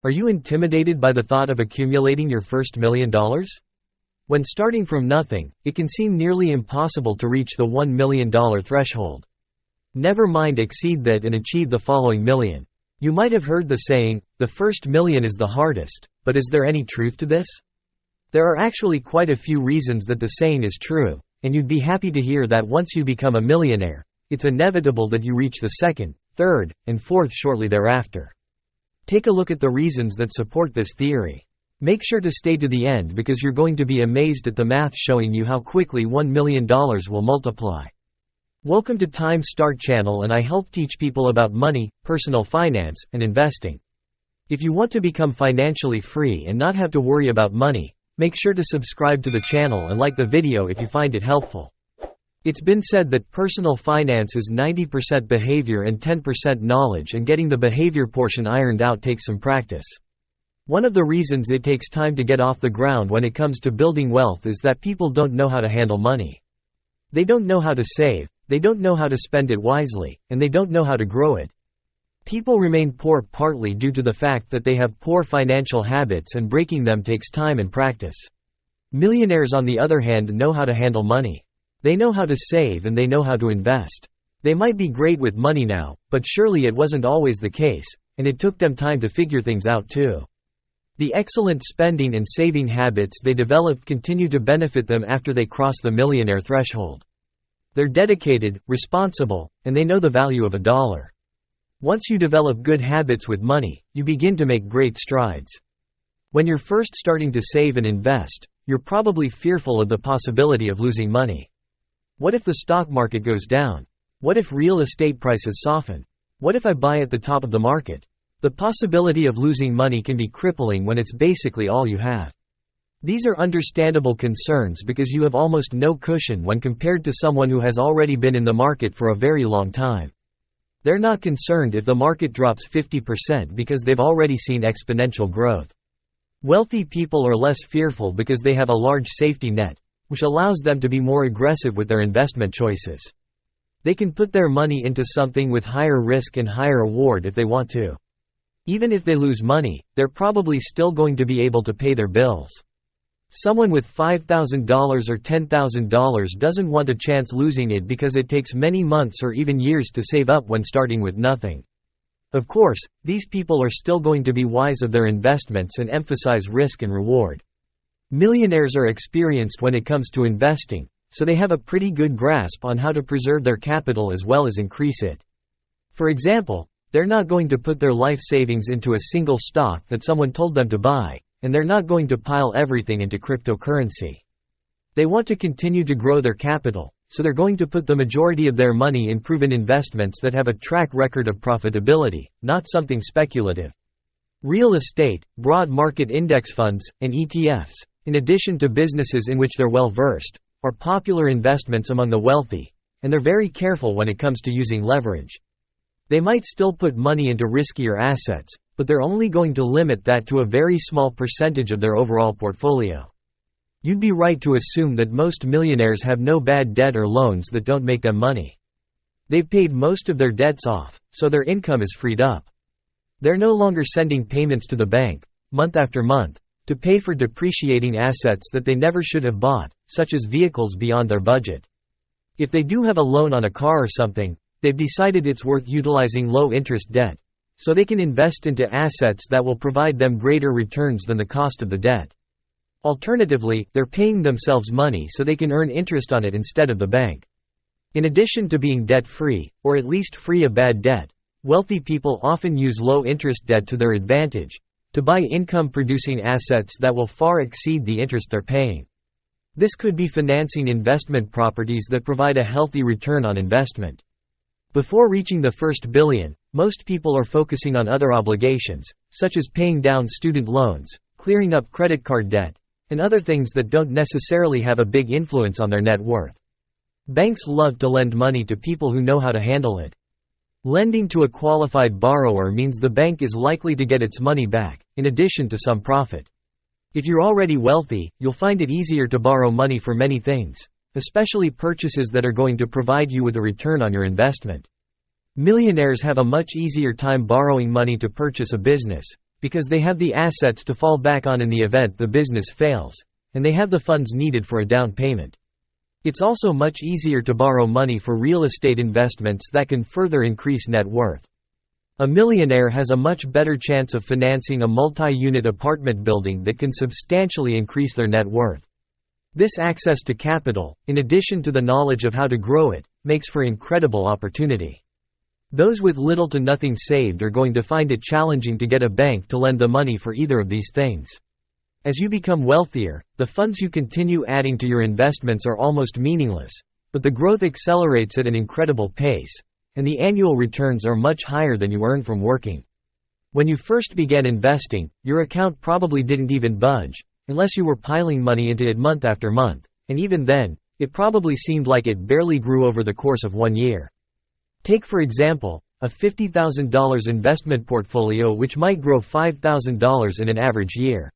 Are you intimidated by the thought of accumulating your first $1 million? When starting from nothing, it can seem nearly impossible to reach the $1 million threshold. Never mind exceed that and achieve the following million. You might have heard the saying, the first million is the hardest, but is there any truth to this? There are actually quite a few reasons that the saying is true, and you'd be happy to hear that once you become a millionaire, it's inevitable that you reach the second, third, and fourth shortly thereafter. Take a look at the reasons that support this theory. Make sure to stay to the end because you're going to be amazed at the math showing you how quickly $1 million will multiply. Welcome to Time Start channel, and I help teach people about money, personal finance, and investing. If you want to become financially free and not have to worry about money, make sure to subscribe to the channel and like the video if you find it helpful. It's been said that personal finance is 90% behavior and 10% knowledge, and getting the behavior portion ironed out takes some practice. One of the reasons it takes time to get off the ground when it comes to building wealth is that people don't know how to handle money. They don't know how to save, they don't know how to spend it wisely, and they don't know how to grow it. People remain poor partly due to the fact that they have poor financial habits, and breaking them takes time and practice. Millionaires, on the other hand, know how to handle money. They know how to save and they know how to invest. They might be great with money now, but surely it wasn't always the case, and it took them time to figure things out too. The excellent spending and saving habits they developed continue to benefit them after they cross the millionaire threshold. They're dedicated, responsible, and they know the value of a dollar. Once you develop good habits with money, you begin to make great strides. When you're first starting to save and invest, you're probably fearful of the possibility of losing money. What if the stock market goes down? What if real estate prices soften? What if I buy at the top of the market? The possibility of losing money can be crippling when it's basically all you have. These are understandable concerns because you have almost no cushion when compared to someone who has already been in the market for a very long time. They're not concerned if the market drops 50% because they've already seen exponential growth. Wealthy people are less fearful because they have a large safety net, which allows them to be more aggressive with their investment choices. They can put their money into something with higher risk and higher reward if they want to. Even if they lose money, they're probably still going to be able to pay their bills. Someone with $5,000 or $10,000 doesn't want a chance losing it because it takes many months or even years to save up when starting with nothing. Of course, these people are still going to be wise of their investments and emphasize risk and reward. Millionaires are experienced when it comes to investing, so they have a pretty good grasp on how to preserve their capital as well as increase it. For example, they're not going to put their life savings into a single stock that someone told them to buy, and they're not going to pile everything into cryptocurrency. They want to continue to grow their capital, so they're going to put the majority of their money in proven investments that have a track record of profitability, not something speculative. Real estate, broad market index funds, and ETFs, in addition to businesses in which they're well versed, are popular investments among the wealthy, and they're very careful when it comes to using leverage. They might still put money into riskier assets, but they're only going to limit that to a very small percentage of their overall portfolio. You'd be right to assume that most millionaires have no bad debt or loans that don't make them money. They've paid most of their debts off, so their income is freed up. They're no longer sending payments to the bank, month after month, to pay for depreciating assets that they never should have bought, such as vehicles beyond their budget. If they do have a loan on a car or something, they've decided it's worth utilizing low-interest debt, so they can invest into assets that will provide them greater returns than the cost of the debt. Alternatively, they're paying themselves money so they can earn interest on it instead of the bank. In addition to being debt-free, or at least free of bad debt, wealthy people often use low-interest debt to their advantage, to buy income-producing assets that will far exceed the interest they're paying. This could be financing investment properties that provide a healthy return on investment. Before reaching the first billion, most people are focusing on other obligations, such as paying down student loans, clearing up credit card debt, and other things that don't necessarily have a big influence on their net worth. Banks love to lend money to people who know how to handle it. Lending to a qualified borrower means the bank is likely to get its money back, in addition to some profit. If you're already wealthy, you'll find it easier to borrow money for many things, especially purchases that are going to provide you with a return on your investment. Millionaires have a much easier time borrowing money to purchase a business, because they have the assets to fall back on in the event the business fails, and they have the funds needed for a down payment. It's also much easier to borrow money for real estate investments that can further increase net worth. A millionaire has a much better chance of financing a multi-unit apartment building that can substantially increase their net worth. This access to capital, in addition to the knowledge of how to grow it, makes for incredible opportunity. Those with little to nothing saved are going to find it challenging to get a bank to lend the money for either of these things. As you become wealthier, the funds you continue adding to your investments are almost meaningless, but the growth accelerates at an incredible pace, and the annual returns are much higher than you earn from working. When you first began investing, your account probably didn't even budge, unless you were piling money into it month after month, and even then, it probably seemed like it barely grew over the course of 1 year. Take for example, a $50,000 investment portfolio which might grow $5,000 in an average year.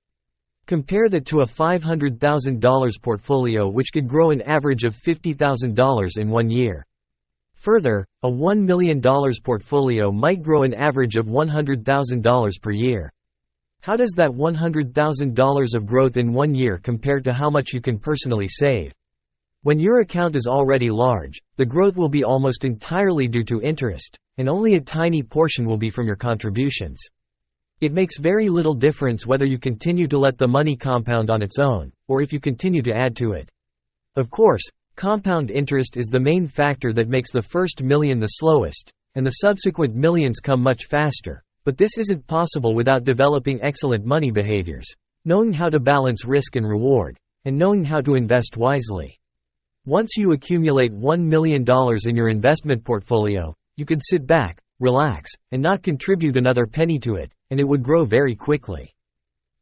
Compare that to a $500,000 portfolio which could grow an average of $50,000 in 1 year. Further, a $1 million portfolio might grow an average of $100,000 per year. How does that $100,000 of growth in 1 year compare to how much you can personally save? When your account is already large, the growth will be almost entirely due to interest, and only a tiny portion will be from your contributions. It makes very little difference whether you continue to let the money compound on its own, or if you continue to add to it. Of course, compound interest is the main factor that makes the first million the slowest, and the subsequent millions come much faster. But this isn't possible without developing excellent money behaviors, knowing how to balance risk and reward, and knowing how to invest wisely. Once you accumulate $1 million in your investment portfolio, you could sit back, relax, and not contribute another penny to it, and it would grow very quickly.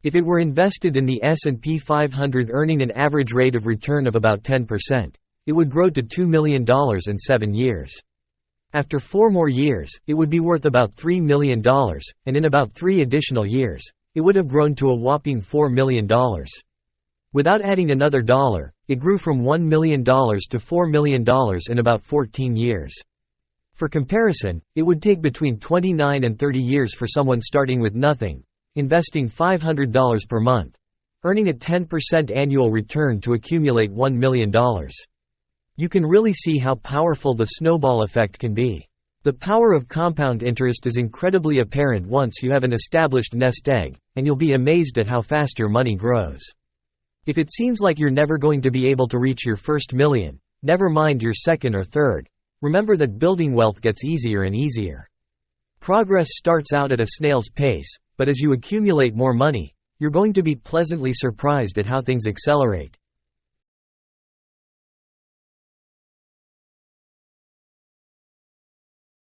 If it were invested in the S&P 500 earning an average rate of return of about 10%, it would grow to $2 million in 7 years. After 4 more years, it would be worth about $3 million, and in about 3 additional years, it would have grown to a whopping $4 million. Without adding another dollar, it grew from $1 million to $4 million in about 14 years. For comparison, it would take between 29 and 30 years for someone starting with nothing, investing $500 per month, earning a 10% annual return to accumulate $1 million. You can really see how powerful the snowball effect can be. The power of compound interest is incredibly apparent once you have an established nest egg, and you'll be amazed at how fast your money grows. If it seems like you're never going to be able to reach your first million, never mind your second or third. Remember that building wealth gets easier and easier. Progress starts out at a snail's pace, but as you accumulate more money, you're going to be pleasantly surprised at how things accelerate.